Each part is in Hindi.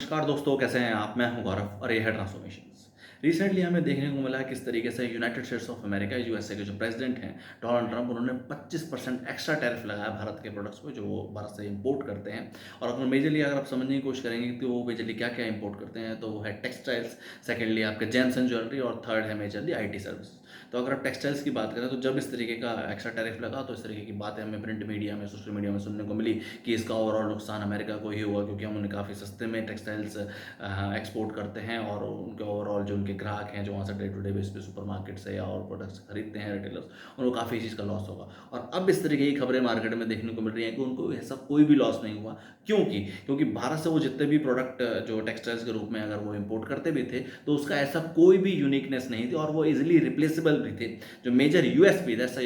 नमस्कार दोस्तों, कैसे हैं आप? मैं हूं गौरव और ये है ट्रांसफॉर्मेशंस। रिसेंटली हमें देखने को मिला किस तरीके से United states of America USA के जो प्रेसिडेंट हैं डोनाल्ड ट्रंप, उन्होंने 25% एक्स्ट्रा टैरिफ लगाया भारत के प्रोडक्ट्स पे जो वो भारत से इंपोर्ट करते हैं। और अगर मेजरली अगर आप समझने की कोशिश करेंगे तो वो मेजरली क्या क्या इंपोर्ट करते हैं, तो वो है टेक्सटाइल्स, सेकेंडली आपके जेम्स एंड ज्वेलरी, और थर्ड है मेजरली आईटी सर्विस। तो अगर आप टेक्सटाइल्स की बात करें तो जब इस तरीके का एक्स्ट्रा टैरिफ लगा तो इस तरीके की बातें हमें प्रिंट मीडिया में, सोशल मीडिया में सुनने को मिली कि इसका ओवरऑल नुकसान अमेरिका को ही हुआ, क्योंकि हम उन्हें काफ़ी सस्ते में टेक्सटाइल्स एक्सपोर्ट करते हैं और उनके ओवरऑल जो उनके ग्राहक हैं जो वहाँ से डे टू डे बेस पे सुपरमार्केट से या और प्रोडक्ट्स खरीदते हैं रिटेलर्स, उनको काफ़ी चीज़ का लॉस होगा। और अब इस तरीके की खबरें मार्केट में देखने को मिल रही हैं कि उनको ऐसा कोई भी लॉस नहीं हुआ। क्योंकि भारत से वो जितने भी प्रोडक्ट जो टेक्सटाइल्स के रूप में अगर वो इम्पोर्ट करते भी थे तो उसका ऐसा कोई भी यूनिकनेस नहीं थी और वो इजिली रिप्लेसेबल भी थे। जो major USP that's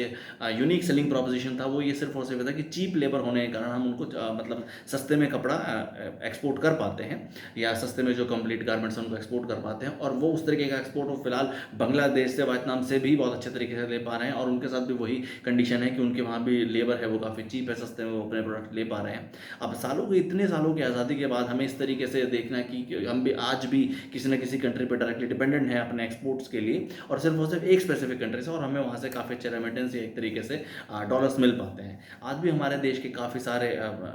unique selling proposition था वो ये सिर्फ और सिर्फ था कि चीप लेबर होने के कारण हम उनको मतलब सस्ते में कपड़ा एक्सपोर्ट कर पाते हैं, या सस्ते में जो कंप्लीट गारमेंट्स उनको एक्सपोर्ट कर पाते हैं। और वो उस तरीके का एक्सपोर्ट वो फिलहाल बांग्लादेश से, वियतनाम से भी बहुत अच्छे तरीके से ले पा रहे हैं, और उनके साथ भी वही कंडीशन है कि उनके वहाँ भी लेबर है वो काफ़ी चीप है, सस्ते में वो अपने प्रोडक्ट ले पा रहे हैं। अब इतने सालों की आज़ादी के बाद हमें इस तरीके से देखना है कि हम भी आज भी किसी न किसी कंट्री पर डायरेक्टली डिपेंडेंट है अपने एक्सपोर्ट्स के लिए, और सिर्फ एक स्पेसिफिक कंट्री से, और हमें वहाँ से काफ़ी अच्छे रेमिटेंस या एक तरीके से डॉलर्स मिल पाते हैं। आज भी हमारे देश के काफ़ी सारे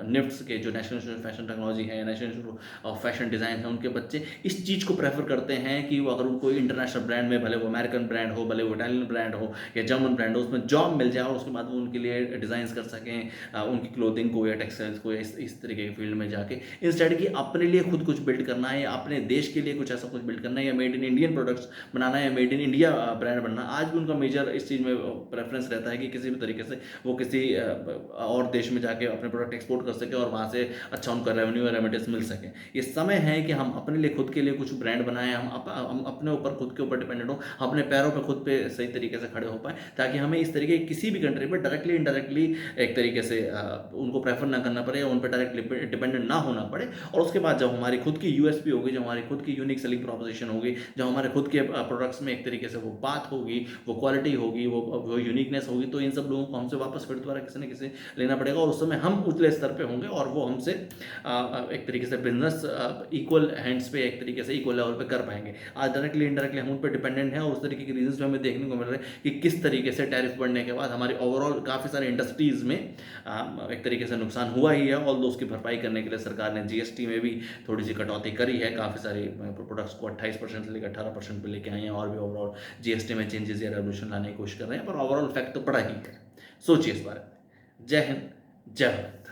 निफ्ट्स के जो National Institute of Fashion Technology है, National Institute of Fashion Design है, उनके बच्चे इस चीज़ को प्रेफर करते हैं कि वो अगर उनको इंटरनेशनल ब्रांड में, भले वो अमेरिकन ब्रांड हो, भले वो इटालियन ब्रांड हो या जर्मन ब्रांड हो, उसमें जॉब मिल जाए और उसके बाद वो उनके लिए डिज़ाइंस कर सकें उनकी क्लोथिंग को या टेक्सटाइल्स को, या इस तरीके के फील्ड में जाके, इंस्टेड कि अपने लिए खुद कुछ बिल्ड करना है या अपने देश के लिए कुछ ऐसा कुछ बिल्ड करना है, या मेड इन इंडियन प्रोडक्ट्स बनाना है, या मेड इन इंडिया ब्रांड बनना। आज भी उनका मेजर इस चीज़ में प्रेफरेंस रहता है कि किसी भी तरीके से वो किसी और देश में जाके अपने प्रोडक्ट एक्सपोर्ट कर सके और वहाँ से अच्छा उनका रेवेन्यू या रेमिटेंस मिल सके। ये समय है कि हम अपने लिए खुद के लिए कुछ ब्रांड बनाएं, हम अपने ऊपर खुद के ऊपर डिपेंडेंट हो, अपने पैरों पे खुद पे सही तरीके से खड़े हो पाए, ताकि हमें इस तरीके किसी भी कंट्री पर डायरेक्टली इनडायरेक्टली एक तरीके से उनको प्रेफर ना करना पड़े या उन पर डायरेक्टली डिपेंडेंट ना होना पड़े। और उसके बाद जब हमारी खुद की यूएसपी होगी, जब हमारी खुद की यूनिक सेलिंग प्रोपोजिशन होगी, जब हमारे खुद के प्रोडक्ट्स में एक तरीके से वो बात होगी, वो क्वालिटी होगी, वो यूनिकनेस होगी, तो इन सब लोगों को हमसे वापस फिर दोबारा किसी न किसी लेना पड़ेगा, और उस समय हम उतले स्तर पे होंगे और वो हमसे एक तरीके से बिजनेस इक्वल हैंड्स पे, एक तरीके से इक्वल लेवल पे कर पाएंगे। आज डायरेक्टली इनडायरेक्टली हम उन पर डिपेंडेंट हैं, और उस तरीके के रीजंस हमें देखने को मिल रहे हैं कि किस तरीके से टैरिफ बढ़ने के बाद हमारी ओवरऑल काफ़ी सारे इंडस्ट्रीज़ में एक तरीके से नुकसान हुआ ही है। और उसकी भरपाई करने के लिए सरकार ने जीएसटी में भी थोड़ी सी कटौती करी है, काफ़ी सारी प्रोडक्ट्स को 28% से लेकर 18% पे लेके आए हैं, और भी ओवरऑल जीएसटी में चेंजेस या रेवोल्यूशन लाने की कोशिश कर रहे हैं, पर ओवरऑल इफेक्ट तो पड़ा ही है। सोचिए इस बारे में। जय हिंद, जय भारत।